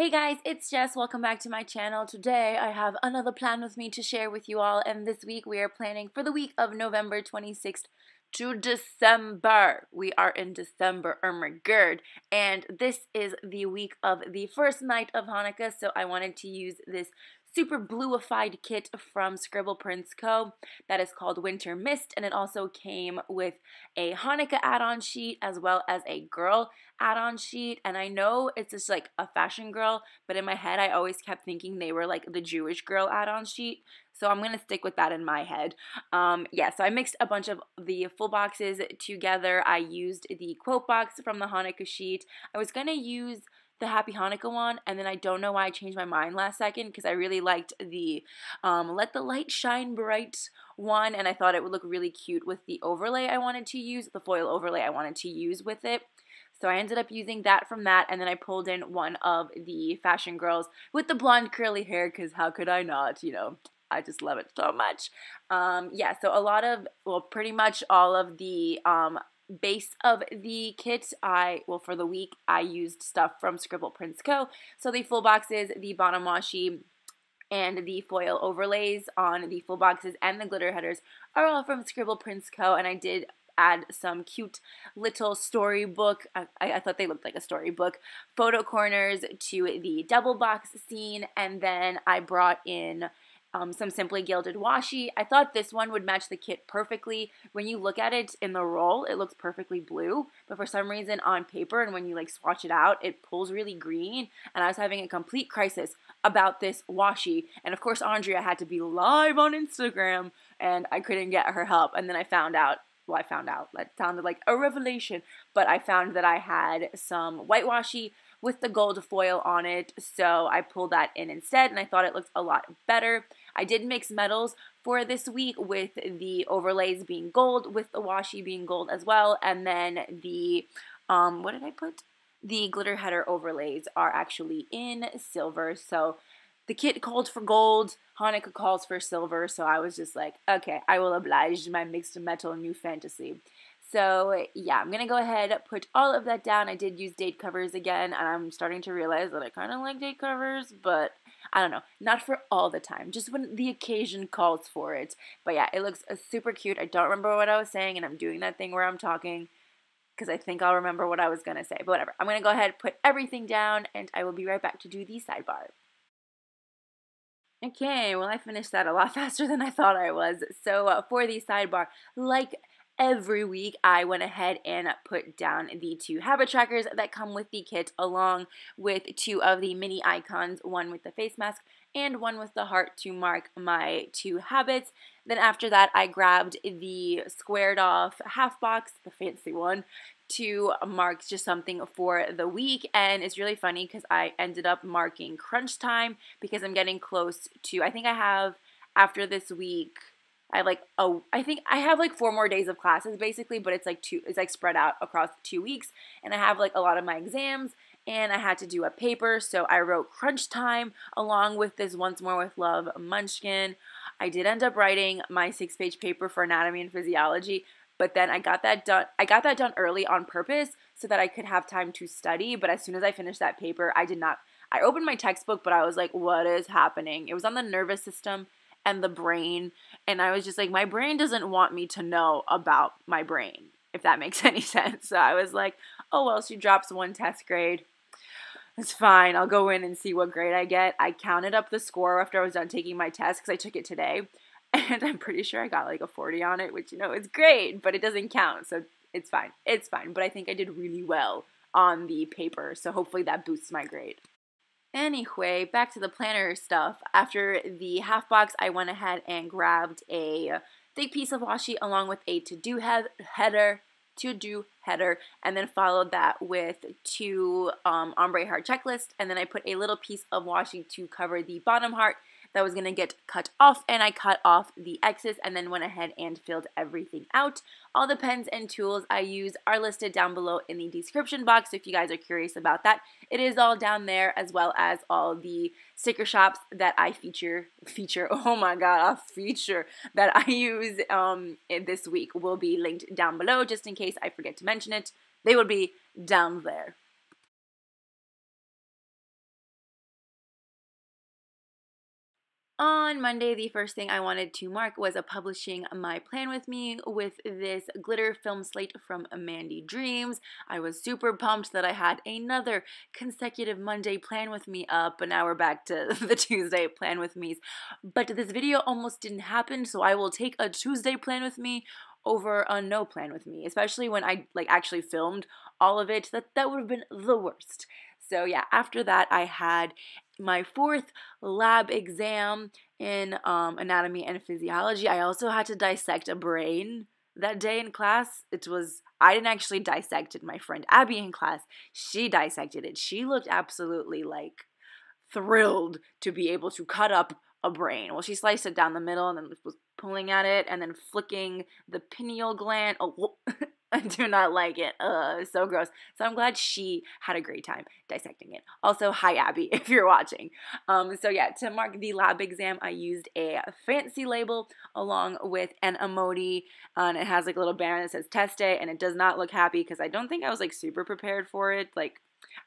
Hey guys, it's Jess. Welcome back to my channel. Today I have another plan with me to share with you all, and this week we are planning for the week of November 26th to December. We are in December, oh my god, and this is the week of the first night of Hanukkah, so I wanted to use this super bluified kit from Scribble Prints Co. that is called Winter Mist, and it also came with a Hanukkah add-on sheet as well as a girl add-on sheet. And I know it's just like a fashion girl, but in my head I always kept thinking they were like the Jewish girl add-on sheet, so I'm gonna stick with that in my head. Yeah, so I mixed a bunch of the full boxes together. I used the quote box from the Hanukkah sheet. I was gonna use the Happy Hanukkah one, and then I don't know why I changed my mind last second because I really liked the Let the Light Shine Bright one, and I thought it would look really cute with the overlay I wanted to use, the foil overlay I wanted to use with it. So I ended up using that from that, and then I pulled in one of the fashion girls with the blonde curly hair, because how could I not, you know, I just love it so much. Yeah, so a lot of, well, pretty much all of the base of the kit, for the week, I used stuff from Scribble Prints Co. So the full boxes, the bottom washi, and the foil overlays on the full boxes and the glitter headers are all from Scribble Prints Co. And I did add some cute little storybook, I thought they looked like a storybook, photo corners to the double box scene, and then I brought in some Simply Gilded washi. I thought this one would match the kit perfectly. When you look at it in the roll, it looks perfectly blue, but for some reason on paper and when you like swatch it out, it pulls really green, and I was having a complete crisis about this washi. And of course Andrea had to be live on Instagram, and I couldn't get her help, and then I found out, that sounded like a revelation, but I found that I had some white washi with the gold foil on it, so I pulled that in instead, and I thought it looked a lot better. I did mix metals for this week, with the overlays being gold, with the washi being gold as well, and then the, what did I put? The glitter header overlays are actually in silver, so the kit called for gold, Hanukkah calls for silver, so I was just like, okay, I will oblige my mixed metal new fantasy. So yeah, I'm going to go ahead, put all of that down. I did use date covers again, and I'm starting to realize that I kind of like date covers, but I don't know, not for all the time, just when the occasion calls for it. But yeah, it looks super cute. I don't remember what I was saying, and I'm doing that thing where I'm talking because I think I'll remember what I was going to say. But whatever, I'm going to go ahead, put everything down, and I will be right back to do the sidebar. Okay, well, I finished that a lot faster than I thought I was. So for the sidebar, like every week, I went ahead and put down the 2 habit trackers that come with the kit, along with 2 of the mini icons, one with the face mask and one with the heart to mark my 2 habits. Then after that, I grabbed the squared off half box, the fancy one, to mark just something for the week. And it's really funny because I ended up marking crunch time because I'm getting close to, I think I have, after this week, I think I have like 4 more days of classes basically, but it's like spread out across 2 weeks, and I have like a lot of my exams, and I had to do a paper, so I wrote crunch time along with this Once More with Love munchkin. I did end up writing my 6-page paper for anatomy and physiology, but then I got that done early on purpose so that I could have time to study. But as soon as I finished that paper, I opened my textbook, but I was like, what is happening? It was on the nervous system and the brain, and I was just like, my brain doesn't want me to know about my brain, if that makes any sense. So I was like, oh well, she drops 1 test grade. It's fine, I'll go in and see what grade I get. I counted up the score after I was done taking my test because I took it today, and I'm pretty sure I got like a 40 on it, which, you know, is great, but it doesn't count, so it's fine. It's fine, but I think I did really well on the paper, so hopefully that boosts my grade. Anyway, back to the planner stuff. After the half box, I went ahead and grabbed a thick piece of washi along with a to-do header, and then followed that with 2 ombre heart checklists, and then I put a little piece of washi to cover the bottom heart that was going to get cut off, and I cut off the excess and then went ahead and filled everything out. All the pens and tools I use are listed down below in the description box, so if you guys are curious about that, it is all down there, as well as all the sticker shops that I feature, oh my god, a feature that I use this week will be linked down below, just in case I forget to mention it. They will be down there. On Monday, the first thing I wanted to mark was publishing my plan with me with this glitter film slate from Mandy Dreams. I was super pumped that I had another consecutive Monday plan with me up, but now we're back to the Tuesday plan with me's. But this video almost didn't happen, so I will take a Tuesday plan with me over a no plan with me, especially when I actually filmed all of it. That would have been the worst. So yeah, after that I had my fourth lab exam in anatomy and physiology. I also had to dissect a brain that day in class. I didn't actually dissect it. My friend Abby in class, she dissected it. She looked absolutely thrilled to be able to cut up a brain. Well, she sliced it down the middle and then was pulling at it and then flicking the pineal gland. Oh, I do not like it. So gross. So I'm glad she had a great time dissecting it. Also, hi Abby, if you're watching. So yeah, to mark the lab exam, I used a fancy label along with an emoji, and it has a little banner that says test day, and it does not look happy because I don't think I was super prepared for it.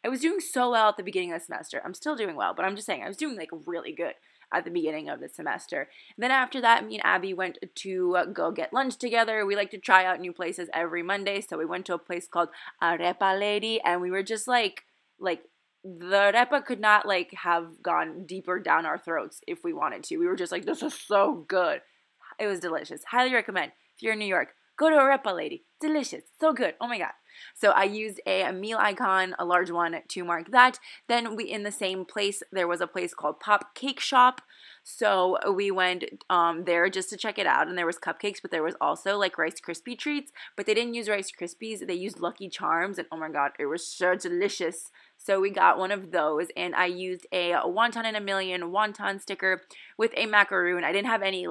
I was doing so well at the beginning of the semester. I'm still doing well, but I'm just saying I was doing really good at the beginning of the semester. Then after that, me and Abby went to go get lunch together. We like to try out new places every Monday, so we went to a place called Arepa Lady, and we were just the arepa could not have gone deeper down our throats if we wanted to. We were just this is so good. It was delicious. Highly recommend. If you're in New York, go to Arepa Lady. Delicious. So good. Oh my god. So I used a meal icon, a large one, to mark that. Then in the same place, there was a place called Pop Cake Shop. So we went there just to check it out, and there was cupcakes, but there was also Rice Krispie treats, but they didn't use Rice Krispies. They used Lucky Charms, and oh my god, it was so delicious. So we got one of those, and I used a Wonton in a Million wonton sticker with a macaroon. I didn't have any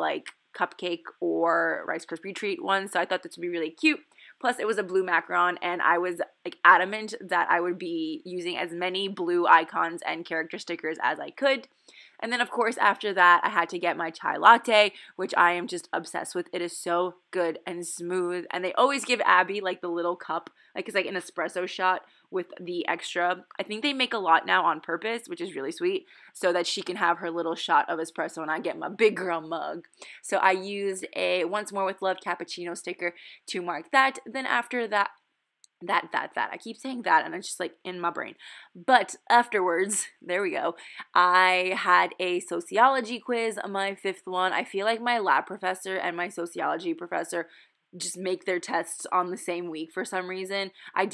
cupcake or Rice Krispie treat ones, so I thought this would be really cute. Plus, it was a blue macaron, and I was adamant that I would be using as many blue icons and character stickers as I could. And then, of course, after that, I had to get my chai latte, which I am just obsessed with. It is so good and smooth. And they always give Abby the little cup, it's an espresso shot with the extra. I think they make a lot now on purpose, which is really sweet, so that she can have her little shot of espresso and I get my big girl mug. So I used a Once More with Love cappuccino sticker to mark that. Then after that, I keep saying that and it's just in my brain. But afterwards, there we go, I had a sociology quiz, my fifth one. I feel my lab professor and my sociology professor just make their tests on the same week for some reason. I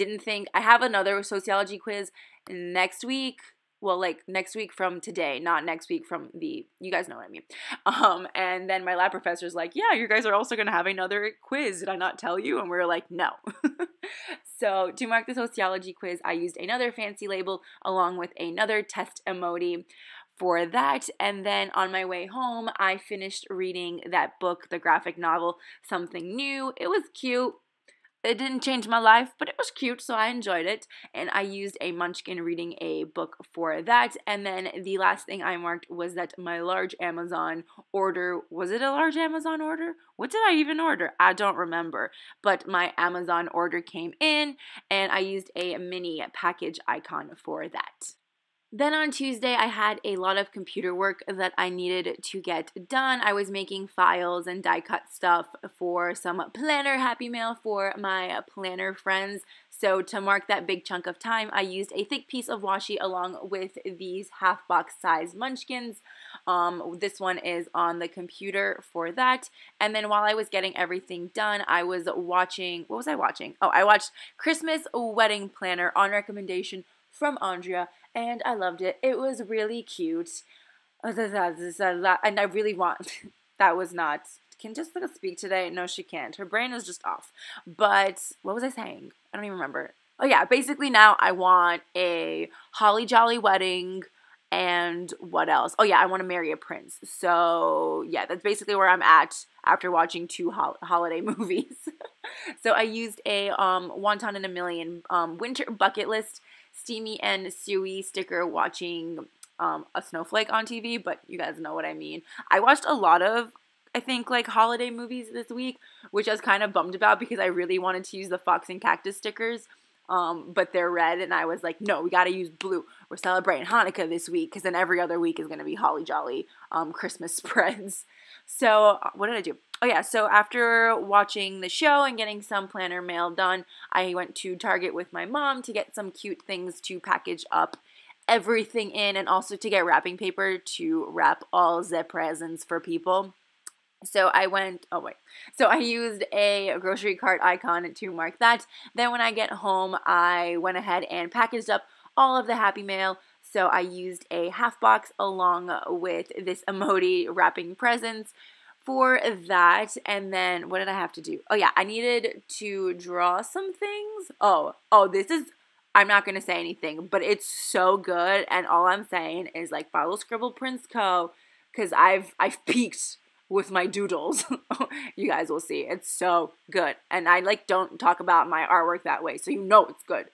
have another sociology quiz next week. Well, next week from today, not next week from you guys know what I mean. And then my lab professor's yeah, you guys are also going to have another quiz. Did I not tell you? And we're no. So to mark the sociology quiz, I used another fancy label along with another test emoji for that. And then on my way home, I finished reading that book, the graphic novel, Something New. It was cute. It didn't change my life, but it was cute, so I enjoyed it. And I used a Munchkin reading a book for that. And then the last thing I marked was that my large Amazon order, was it a large Amazon order? What did I even order? I don't remember. But my Amazon order came in, and I used a mini package icon for that. Then on Tuesday, I had a lot of computer work that I needed to get done. I was making files and die cut stuff for some planner happy mail for my planner friends. So to mark that big chunk of time, I used a thick piece of washi along with these half box size munchkins. This one is on the computer for that. And then while I was getting everything done, I was watching, what was I watching? Oh, I watched Christmas Wedding Planner on recommendation from Andrea, and I loved it. It was really cute. And I really want, that was not, can Jessica speak today? No, she can't. Her brain is just off. But what was I saying? I don't even remember. Oh yeah, basically now I want a holly jolly wedding. And what else? Oh yeah, I want to marry a prince. So yeah, that's basically where I'm at after watching two holiday movies. So I used a Wonton in a Million winter bucket list steamy and suey sticker watching a snowflake on TV, but you guys know what I mean. I watched a lot of, I think, holiday movies this week, which I was kind of bummed about because I really wanted to use the Fox and Cactus stickers but they're red, and I was like, no, we gotta use blue. We're celebrating Hanukkah this week, because then every other week is gonna be holly jolly Christmas spreads. So what did I do? Oh yeah, so after watching the show and getting some planner mail done, I went to Target with my mom to get some cute things to package up everything in, and also to get wrapping paper to wrap all the presents for people. So I used a grocery cart icon to mark that. Then when I get home, I went ahead and packaged up all of the Happy Mail. So I used a half box along with this emoji wrapping presents for that. And then what did I have to do? Oh yeah, I needed to draw some things. I'm not going to say anything, but it's so good. And all I'm saying is like follow Scribble Prince Co. because I've peaked with my doodles. You guys will see. It's so good. And I don't talk about my artwork that way, so you know it's good.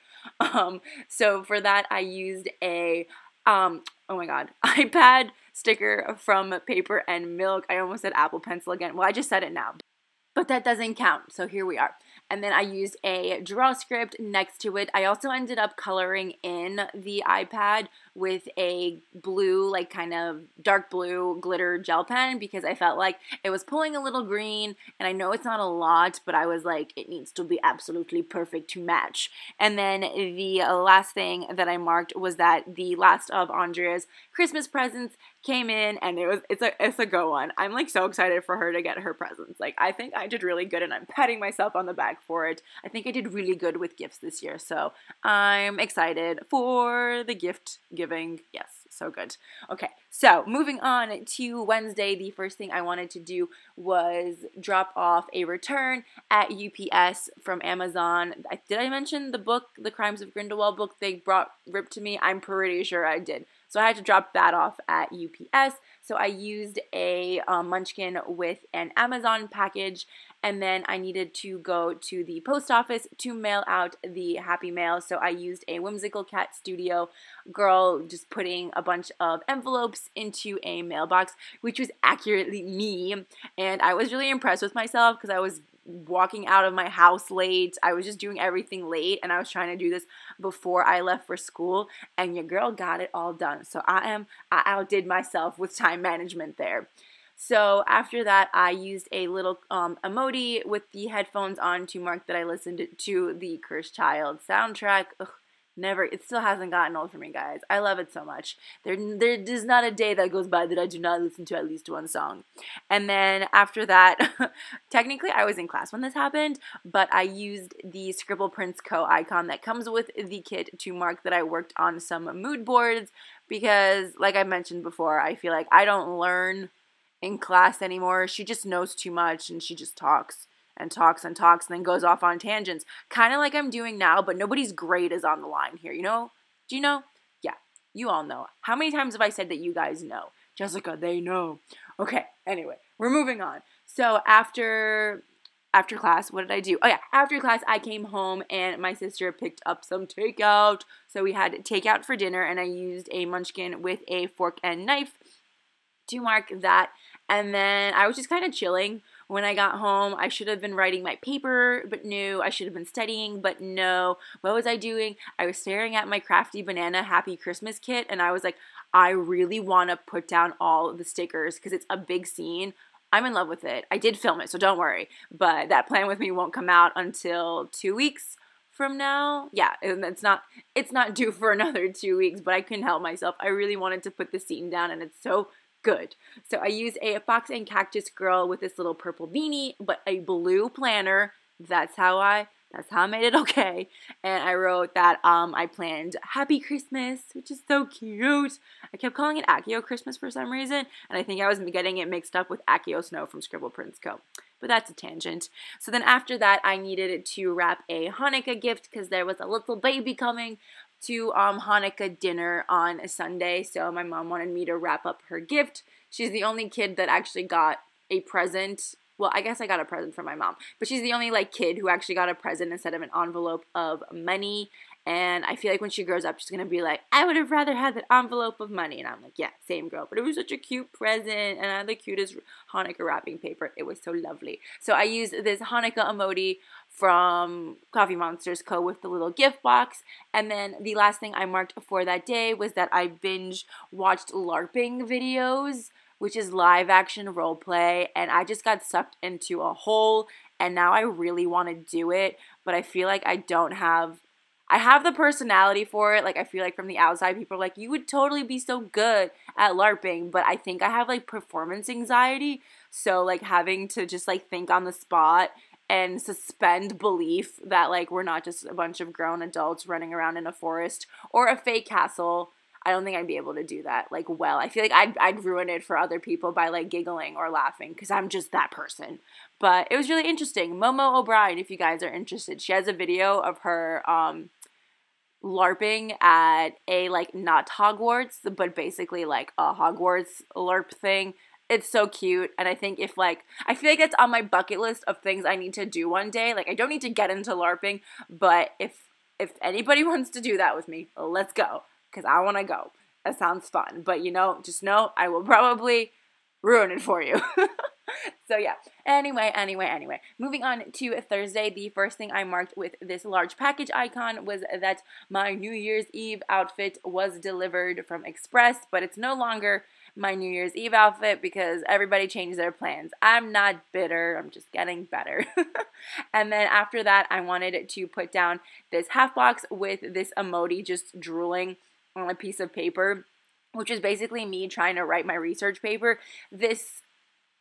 So for that I used a oh my god, iPad sticker from Paper and Milk. I almost said Apple Pencil again. Well, I just said it now. But that doesn't count, so here we are. And then I used a draw script next to it. I also ended up coloring in the iPad with a blue, like kind of dark blue glitter gel pen because I felt like it was pulling a little green, and I know it's not a lot, but I was like, it needs to be absolutely perfect to match. And then the last thing that I marked was that the last of Andrea's Christmas presents came in, and it's a go one. I'm like so excited for her to get her presents. Like, I think I did really good, and I'm patting myself on the back for it. I think I did really good with gifts this year, so I'm excited for the gift giving. Yes, so good. Okay, so moving on to Wednesday, the first thing I wanted to do was drop off a return at UPS from Amazon. Did I mention the book, The Crimes of Grindelwald book they ripped to me? I'm pretty sure I did. So I had to drop that off at UPS. So I used a Munchkin with an Amazon package, and then I needed to go to the post office to mail out the Happy Mail. So I used a Whimsical Cat Studio girl just putting a bunch of envelopes into a mailbox, which was accurately me. And I was really impressed with myself because I was walking out of my house late. I was just doing everything late, and I was trying to do this before I left for school, and your girl got it all done. So I outdid myself with time management there. So after that, I used a little emoji with the headphones on to mark that I listened to the Cursed Child soundtrack. Ugh. It still hasn't gotten old for me, guys. I love it so much. There's not a day that goes by that I do not listen to at least one song. And then after that, technically I was in class when this happened, but I used the Scribble Prince Co. icon that comes with the kit to mark that I worked on some mood boards because, like I mentioned before, I feel like I don't learn in class anymore. She just knows too much, and she just talks and talks and talks and then goes off on tangents. Kind of like I'm doing now, but nobody's grade is on the line here, you know? Do you know? Yeah, you all know. How many times have I said that you guys know? Jessica, they know. Okay, anyway, we're moving on. So after class, what did I do? Oh yeah, after class, I came home and my sister picked up some takeout. So we had takeout for dinner, and I used a Munchkin with a fork and knife to mark that. And then I was just kind of chilling. When I got home, I should have been writing my paper, but no. I should have been studying, but no. What was I doing? I was staring at my Crafty Banana Happy Christmas kit, and I was like, I really want to put down all the stickers because it's a big scene. I'm in love with it. I did film it, so don't worry. But that Plan With Me won't come out until 2 weeks from now. Yeah, and it's not due for another 2 weeks, but I couldn't help myself. I really wanted to put the scene down, and it's so good. So I used a Fox and Cactus girl with this little purple beanie, but a blue planner. That's how I made it okay. And I wrote that I planned Happy Christmas, which is so cute. I kept calling it Accio Christmas for some reason, and I think I was getting it mixed up with Accio Snow from Scribble Prince Co. But that's a tangent. So then after that, I needed to wrap a Hanukkah gift because there was a little baby coming to Hanukkah dinner on a Sunday, so my mom wanted me to wrap up her gift. She's the only kid that actually got a present. Well, I guess I got a present from my mom, but she's the only kid who actually got a present instead of an envelope of money. And I feel like when she grows up, she's going to be like, I would have rather had that envelope of money. And I'm like, yeah, same girl. But it was such a cute present. And I had the cutest Hanukkah wrapping paper. It was so lovely. So I used this Hanukkah emoji from Coffee Monsters Co. with the little gift box. And then the last thing I marked for that day was that I binge watched LARPing videos, which is live action role play. And I just got sucked into a hole. And now I really want to do it. But I feel like I have the personality for it. Like, I feel like from the outside, people are like, you would totally be so good at LARPing. But I think I have, like, performance anxiety. So, like, having to just, like, think on the spot and suspend belief that, like, we're not just a bunch of grown adults running around in a forest or a fake castle. I don't think I'd be able to do that, like, well. I feel like I'd ruin it for other people by, like, giggling or laughing because I'm just that person. But it was really interesting. Momo O'Brien, if you guys are interested, she has a video of her, LARPing at a, like, not Hogwarts, but basically, like, a Hogwarts LARP thing. It's so cute, and I think if, like, I feel like it's on my bucket list of things I need to do one day. Like, I don't need to get into LARPing, but if anybody wants to do that with me, let's go, because I want to go. That sounds fun, but, you know, just know I will probably ruin it for you. So yeah, anyway, moving on to Thursday, the first thing I marked with this large package icon was that my New Year's Eve outfit was delivered from Express, but it's no longer my New Year's Eve outfit because everybody changed their plans. I'm not bitter, I'm just getting better. And then after that, I wanted to put down this half box with this emoji just drooling on a piece of paper, which is basically me trying to write my research paper. This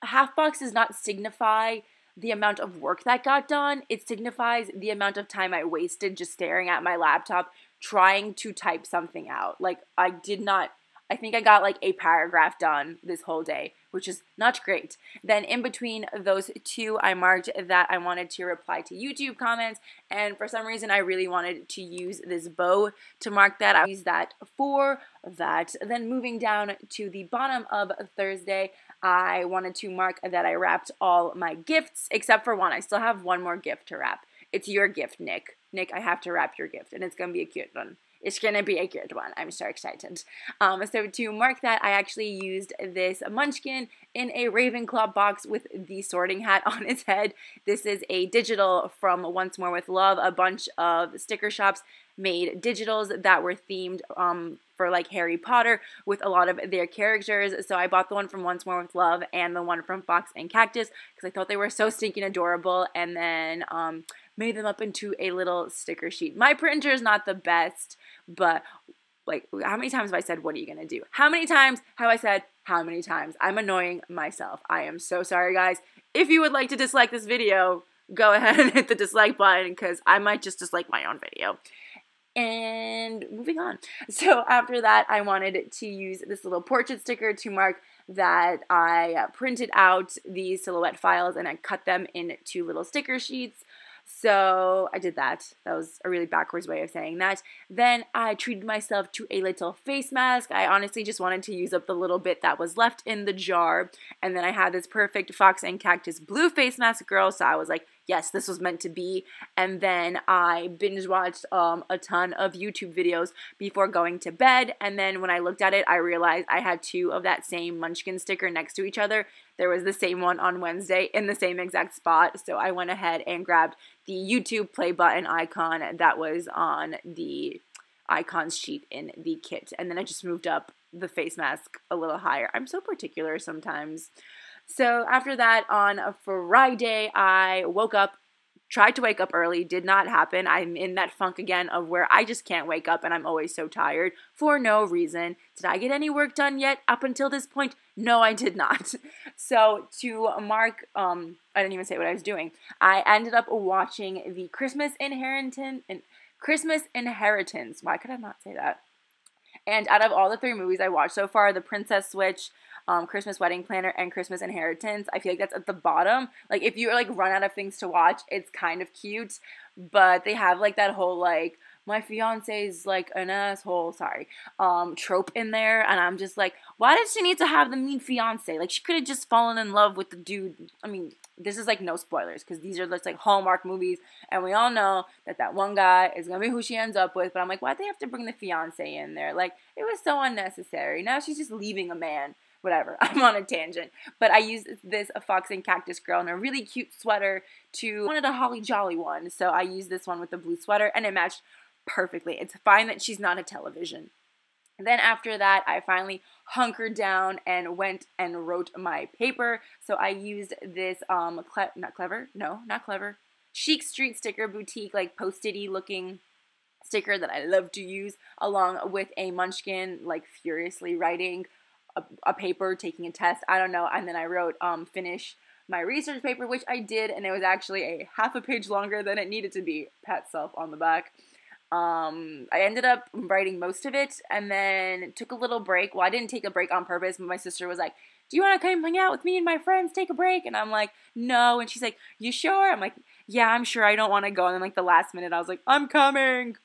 half box does not signify the amount of work that got done. It signifies the amount of time I wasted just staring at my laptop trying to type something out. Like, I think I got like a paragraph done this whole day, which is not great. Then in between those two, I marked that I wanted to reply to YouTube comments, and for some reason I really wanted to use this bow to mark that. I used that for that. Then moving down to the bottom of Thursday, I wanted to mark that I wrapped all my gifts, except for one. I still have one more gift to wrap. It's your gift, Nick. Nick, I have to wrap your gift, and it's going to be a cute one. It's going to be a good one. I'm so excited. So to mark that, I actually used this Munchkin in a Ravenclaw box with the sorting hat on its head. This is a digital from Once More With Love. A bunch of sticker shops made digitals that were themed for like Harry Potter with a lot of their characters. So I bought the one from Once More With Love and the one from Fox and Cactus because I thought they were so stinking adorable, and then made them up into a little sticker sheet. My printer is not the best, but like, how many times have I said, what are you going to do? How many times have I said, how many times? I'm annoying myself. I am so sorry, guys. If you would like to dislike this video, go ahead and hit the dislike button because I might just dislike my own video. And moving on. So after that, I wanted to use this little portrait sticker to mark that I printed out these silhouette files and I cut them into little sticker sheets. So I did that. That was a really backwards way of saying that. Then I treated myself to a little face mask. I honestly just wanted to use up the little bit that was left in the jar. And then I had this perfect Fox and Cactus blue face mask girl. So I was like, yes, this was meant to be. And then I binge watched a ton of YouTube videos before going to bed. And then when I looked at it, I realized I had two of that same Munchkin sticker next to each other. There was the same one on Wednesday in the same exact spot. So I went ahead and grabbed the YouTube play button icon that was on the icons sheet in the kit. And then I just moved up the face mask a little higher. I'm so particular sometimes. So after that, on a Friday, I woke up, tried to wake up early, did not happen. I'm in that funk again of where I just can't wake up and I'm always so tired for no reason. Did I get any work done yet up until this point? No, I did not. So to mark, I didn't even say what I was doing. I ended up watching the Christmas Inheritance. Why could I not say that? And out of all the three movies I watched so far, The Princess Switch, Christmas Wedding Planner, and Christmas Inheritance, I feel like that's at the bottom. Like, if you like run out of things to watch, it's kind of cute, but they have like that whole like, my fiance's like an asshole, trope in there, and I'm just like, why does she need to have the mean fiance? Like, she could have just fallen in love with the dude. I mean, this is like no spoilers because these are just like Hallmark movies, and we all know that one guy is gonna be who she ends up with. But I'm like, why'd they have to bring the fiance in there? Like, it was so unnecessary. Now she's just leaving a man. Whatever, I'm on a tangent. But I used this a Fox and Cactus Girl in a really cute sweater to wanted a Holly Jolly one. So I used this one with the blue sweater, and it matched perfectly. It's fine that she's not a television. Then after that, I finally hunkered down and went and wrote my paper. So I used this, not clever, Chic Street Sticker Boutique, like Post-it-y looking sticker that I love to use, along with a Munchkin, like furiously writing a paper, taking a test, I don't know. And then I wrote, finish my research paper, which I did, and it was actually a half a page longer than it needed to be. Pat self on the back. I ended up writing most of it and then took a little break. Well, I didn't take a break on purpose, but my sister was like, do you want to come hang out with me and my friends, take a break? And I'm like, no. And she's like, you sure? I'm like, yeah, I'm sure, I don't want to go. And then like the last minute, I was like, I'm coming.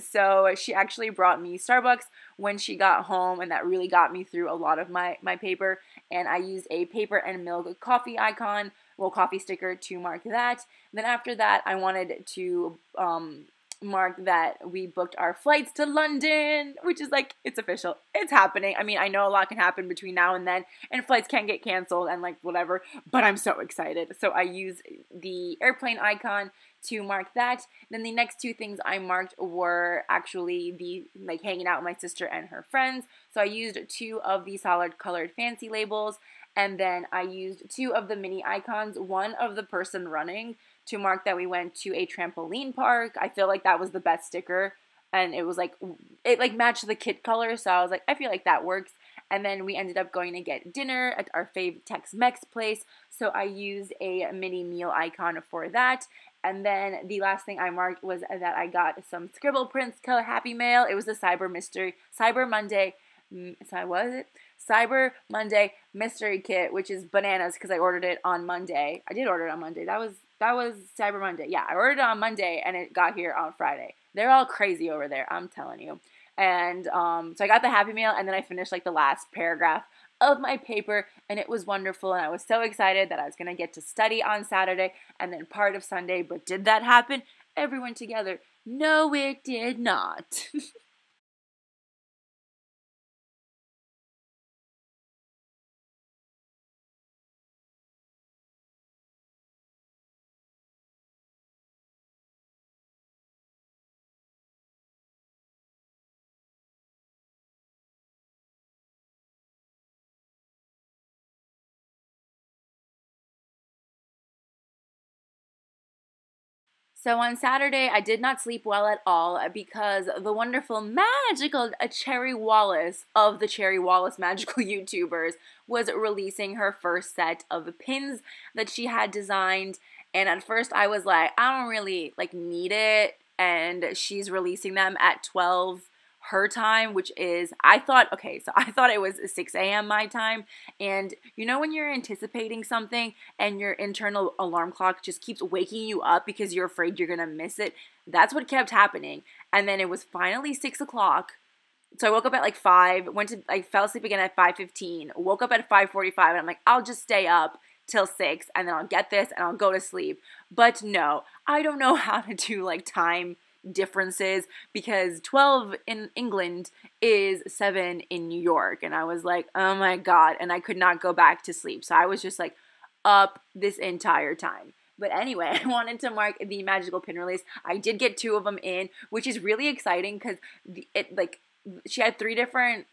So she actually brought me Starbucks when she got home, and that really got me through a lot of my paper. And I used a paper and milk coffee icon, coffee sticker to mark that. And then after that, I wanted to, mark that we booked our flights to London, which is like, it's official. It's happening. I mean, I know a lot can happen between now and then, and flights can get canceled and like whatever, but I'm so excited. So I used the airplane icon to mark that. Then the next two things I marked were actually the like hanging out with my sister and her friends. So I used two of the solid colored fancy labels, and then I used two of the mini icons, one of the person running, to mark that we went to a trampoline park. I feel like that was the best sticker, and it was like, it like matched the kit color, so I was like, I feel like that works. And then we ended up going to get dinner at our fave Tex-Mex place, so I used a mini meal icon for that. And then the last thing I marked was that I got some Scribble Prints Co. Happy Mail. It was a Cyber Monday mystery kit, which is bananas because I ordered it on Monday. I did order it on Monday. That was Cyber Monday. Yeah, I ordered it on Monday and it got here on Friday. They're all crazy over there, I'm telling you. And so I got the Happy Meal, and then I finished like the last paragraph of my paper, and it was wonderful, and I was so excited that I was going to get to study on Saturday and then part of Sunday. But did that happen? Everyone together? No, it did not. So on Saturday, I did not sleep well at all because the wonderful, magical Cherry Wallace of the Cherry Wallace Magical YouTubers was releasing her first set of pins that she had designed. And at first I was like, I don't really like need it. And she's releasing them at 12 her time, which is, I thought it was 6 a.m. my time. And you know when you're anticipating something and your internal alarm clock just keeps waking you up because you're afraid you're gonna miss it? That's what kept happening. And then it was finally 6 o'clock. So I woke up at like 5, I fell asleep again at 5:15, woke up at 5:45, and I'm like, I'll just stay up till 6 and then I'll get this and I'll go to sleep. But no, I don't know how to do like time differences because 12 in England is 7 in New York, and I was like, oh my god, and I could not go back to sleep, so I was just like up this entire time. But anyway, I wanted to mark the magical pin release. I did get 2 of them in, which is really exciting because she had 3 different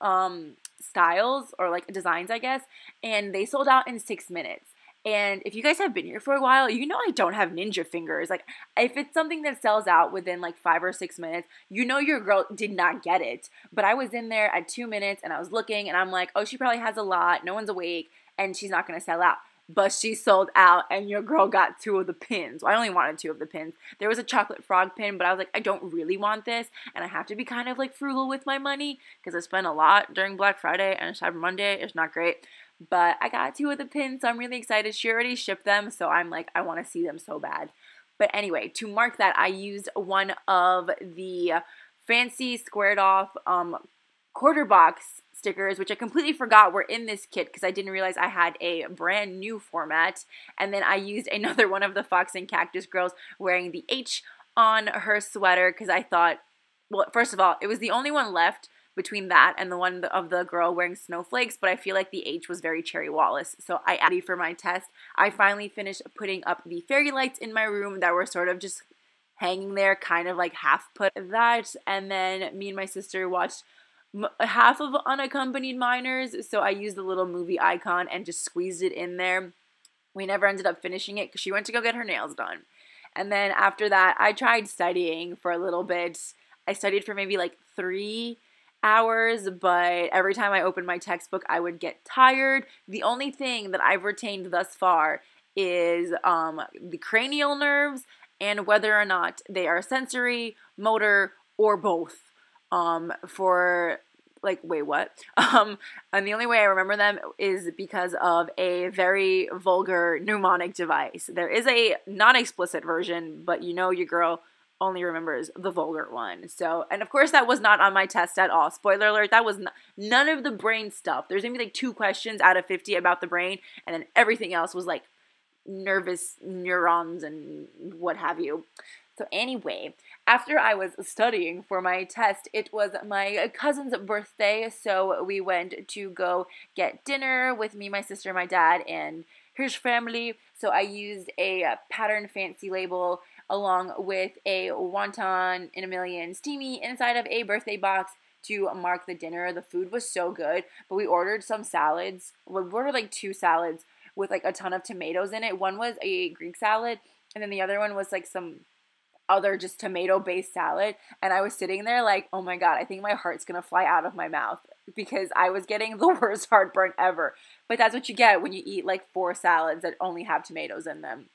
styles or like designs, I guess, and they sold out in 6 minutes. And if you guys have been here for a while, you know I don't have ninja fingers. Like, if it's something that sells out within like 5 or 6 minutes, you know your girl did not get it. But I was in there at 2 minutes and I was looking and I'm like, oh, she probably has a lot. No one's awake and she's not going to sell out. But she sold out and your girl got 2 of the pins. Well, I only wanted 2 of the pins. There was a chocolate frog pin, but I was like, I don't really want this. And I have to be kind of like frugal with my money because I spent a lot during Black Friday and Cyber Monday. It's not great. But I got 2 of the pins, so I'm really excited. She already shipped them, so I'm like, I want to see them so bad. But anyway, to mark that, I used one of the fancy squared off quarter box stickers, which I completely forgot were in this kit because I didn't realize I had a brand new format. And then I used another one of the Fox and Cactus girls wearing the H on her sweater because I thought, well, first of all, it was the only one left between that and the one of the girl wearing snowflakes, but I feel like the H was very Cherry Wallace, so I added for my test. I finally finished putting up the fairy lights in my room that were sort of just hanging there, kind of like half put that, and then me and my sister watched half of Unaccompanied Minors, so I used the little movie icon and just squeezed it in there. We never ended up finishing it because she went to go get her nails done. And then after that, I tried studying for a little bit. I studied for maybe like 3 hours, but every time I opened my textbook, I would get tired. The only thing that I've retained thus far is the cranial nerves and whether or not they are sensory, motor, or both. For like, wait, what? And the only way I remember them is because of a very vulgar mnemonic device. There is a non-explicit version, but you know your girl only remembers the vulgar one. So, and of course that was not on my test at all. Spoiler alert, that was none of the brain stuff. There's maybe like 2 questions out of 50 about the brain, and then everything else was like nervous neurons and what have you. So anyway, after I was studying for my test, it was my cousin's birthday, so we went to go get dinner with me, my sister, my dad, and his family. So I used a Pattern Fancy label along with a wonton in a million steamy inside of a birthday box to mark the dinner. The food was so good, but we ordered some salads. We ordered like 2 salads with like a ton of tomatoes in it. One was a Greek salad, and then the other one was like some other just tomato-based salad. And I was sitting there like, oh my God, I think my heart's gonna fly out of my mouth because I was getting the worst heartburn ever. But that's what you get when you eat like 4 salads that only have tomatoes in them.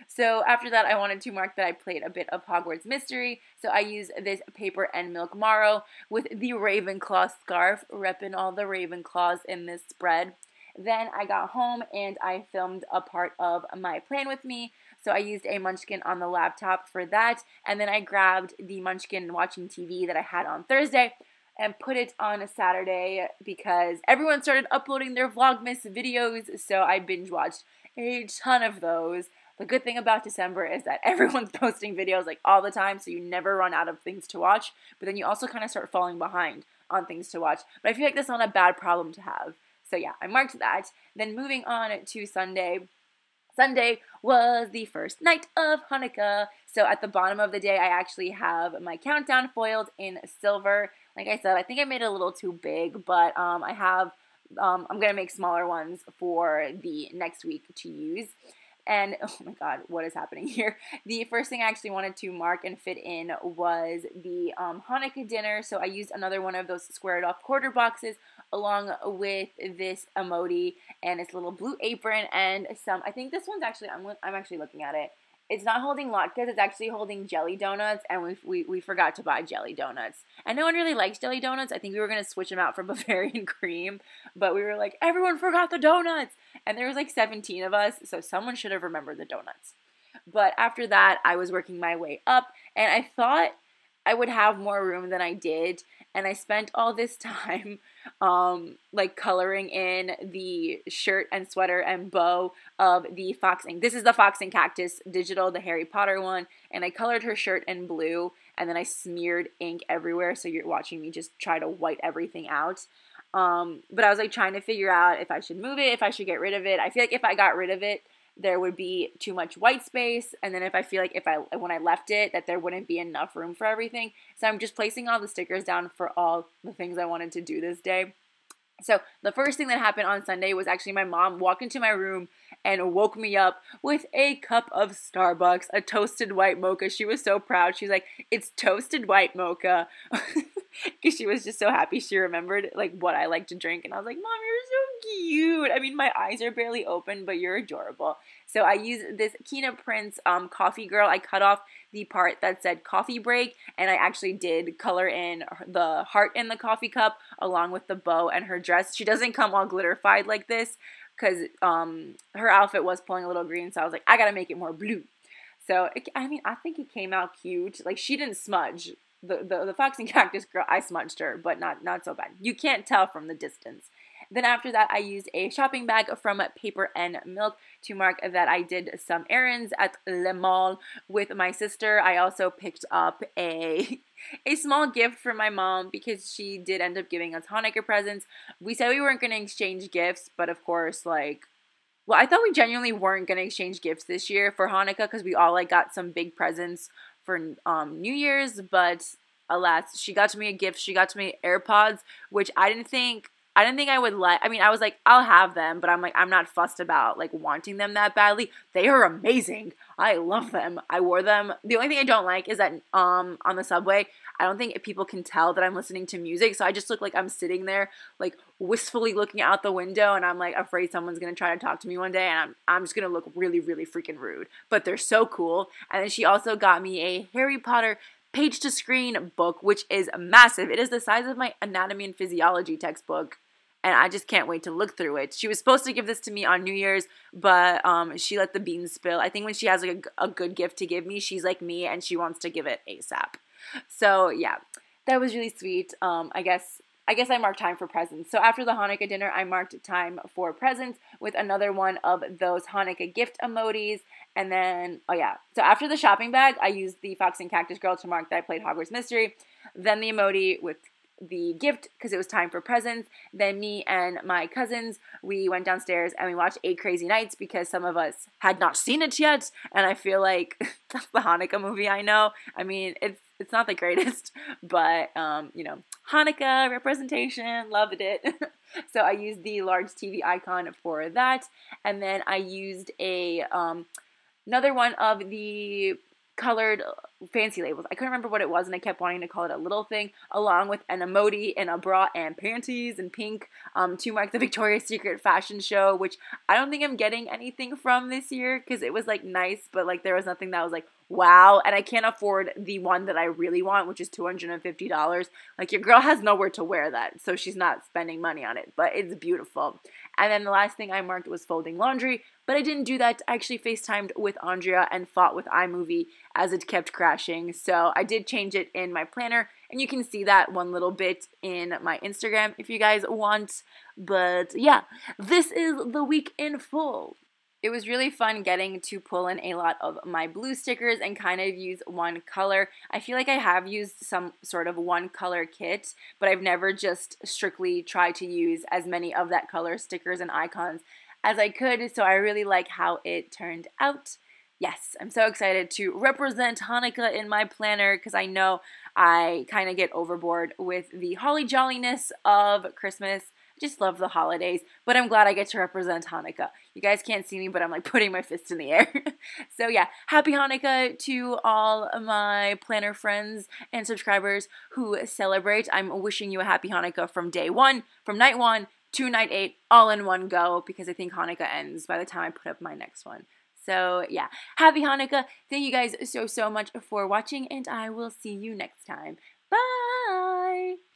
So after that, I wanted to mark that I played a bit of Hogwarts Mystery. So I used this Paper and Milk Marrow with the Ravenclaw scarf, repping all the Ravenclaws in this spread. Then I got home and I filmed a part of my plan with me. So I used a Munchkin on the laptop for that. And then I grabbed the Munchkin watching TV that I had on Thursday and put it on a Saturday because everyone started uploading their Vlogmas videos. So I binge watched a ton of those. The good thing about December is that everyone's posting videos like all the time, so you never run out of things to watch, but then you also kind of start falling behind on things to watch. But I feel like that's not a bad problem to have. So yeah, I marked that. Then moving on to Sunday. Sunday was the first night of Hanukkah. So at the bottom of the day, I actually have my countdown foiled in silver. Like I said, I think I made it a little too big, but I'm going to make smaller ones for the next week to use. And, oh my God, what is happening here? The first thing I actually wanted to mark and fit in was the Hanukkah dinner. So I used another one of those squared off quarter boxes along with this emoji and its little blue apron and some, I think this one's actually, I'm actually looking at it. It's not holding latkes, it's actually holding jelly donuts, and we forgot to buy jelly donuts. And no one really likes jelly donuts. I think we were going to switch them out for Bavarian cream, but we were like, everyone forgot the donuts! And there was like 17 of us, so someone should have remembered the donuts. But after that, I was working my way up, and I thought I would have more room than I did, and I spent all this time like coloring in the shirt and sweater and bow of the Fox Ink. This is the Fox and Cactus digital, the Harry Potter one, and I colored her shirt in blue, and then I smeared ink everywhere, so you're watching me just try to white everything out. But I was like trying to figure out if I should move it, if I should get rid of it. I feel like if I got rid of it, there would be too much white space, and then if I feel like when I left it, that there wouldn't be enough room for everything. So I'm just placing all the stickers down for all the things I wanted to do this day. So the first thing that happened on Sunday was actually my mom walked into my room and woke me up with a cup of Starbucks, a toasted white mocha. She was so proud. She was like, it's toasted white mocha. Because she was just so happy she remembered like what I like to drink. And I was like, Mom, you're so cute. I mean, my eyes are barely open, but you're adorable. So I used this Kina Prince Coffee Girl. I cut off the part that said coffee break, and I actually did color in the heart in the coffee cup along with the bow and her dress. She doesn't come all glitterified like this because her outfit was pulling a little green, so I was like, I gotta make it more blue. So, I mean, I think it came out cute. Like, she didn't smudge. the Fox and Cactus girl, I smudged her, but not so bad. You can't tell from the distance. Then after that, I used a shopping bag from Paper and Milk to mark that I did some errands at Le Mall with my sister. I also picked up a small gift for my mom because she did end up giving us Hanukkah presents. We said we weren't going to exchange gifts, but of course, like, well, I thought we genuinely weren't going to exchange gifts this year for Hanukkah because we all, like, got some big presents for New Year's, but alas, she got me a gift. She got me AirPods, which I didn't think I would like. I mean, I was like, I'll have them, but I'm like, I'm not fussed about like wanting them that badly. They are amazing. I love them. I wore them. The only thing I don't like is that on the subway, I don't think people can tell that I'm listening to music. So I just look like I'm sitting there like wistfully looking out the window, and I'm like afraid someone's gonna try to talk to me one day, and I'm just gonna look really, really freaking rude. But they're so cool. And then she also got me a Harry Potter page to screen book, which is massive. It is the size of my anatomy and physiology textbook. And I just can't wait to look through it. She was supposed to give this to me on New Year's, but she let the beans spill. I think when she has like a good gift to give me, she's like me and she wants to give it ASAP. So yeah, that was really sweet. I guess I marked time for presents. So after the Hanukkah dinner, I marked time for presents with another one of those Hanukkah gift emojis. And then, oh yeah, so after the shopping bag, I used the Fox and Cactus girl to mark that I played Hogwarts Mystery. Then the emoji with the gift because it was time for presents. Then me and my cousins, we went downstairs and we watched 8 Crazy Nights because some of us had not seen it yet, and I feel like that's the Hanukkah movie I know. I mean, it's not the greatest, but you know, Hanukkah representation, loved it. So I used the large TV icon for that, and then I used a another one of the colored fancy labels. I couldn't remember what it was, and I kept wanting to call it a little thing, along with an emoji and a bra and panties in pink to mark the Victoria's Secret fashion show, which I don't think I'm getting anything from this year because it was like nice, but like there was nothing that was like wow, and I can't afford the one that I really want, which is $250. Like, your girl has nowhere to wear that, so she's not spending money on it, but it's beautiful. And then the last thing I marked was folding laundry, but I didn't do that. I actually FaceTimed with Andrea and fought with iMovie as it kept crashing, so I did change it in my planner, and you can see that one little bit in my Instagram if you guys want. But yeah, this is the week in full. It was really fun getting to pull in a lot of my blue stickers and kind of use one color. I feel like I have used some sort of one color kit, but I've never just strictly tried to use as many of that color stickers and icons as I could, so I really like how it turned out. Yes, I'm so excited to represent Hanukkah in my planner because I know I kind of get overboard with the holly jolliness of Christmas. Just love the holidays, but I'm glad I get to represent Hanukkah. You guys can't see me, but I'm like putting my fist in the air. So yeah, happy Hanukkah to all my planner friends and subscribers who celebrate. I'm wishing you a happy Hanukkah from day one, from night 1 to night 8, all in one go, because I think Hanukkah ends by the time I put up my next one. So yeah, happy Hanukkah. Thank you guys so much for watching, and I will see you next time. Bye!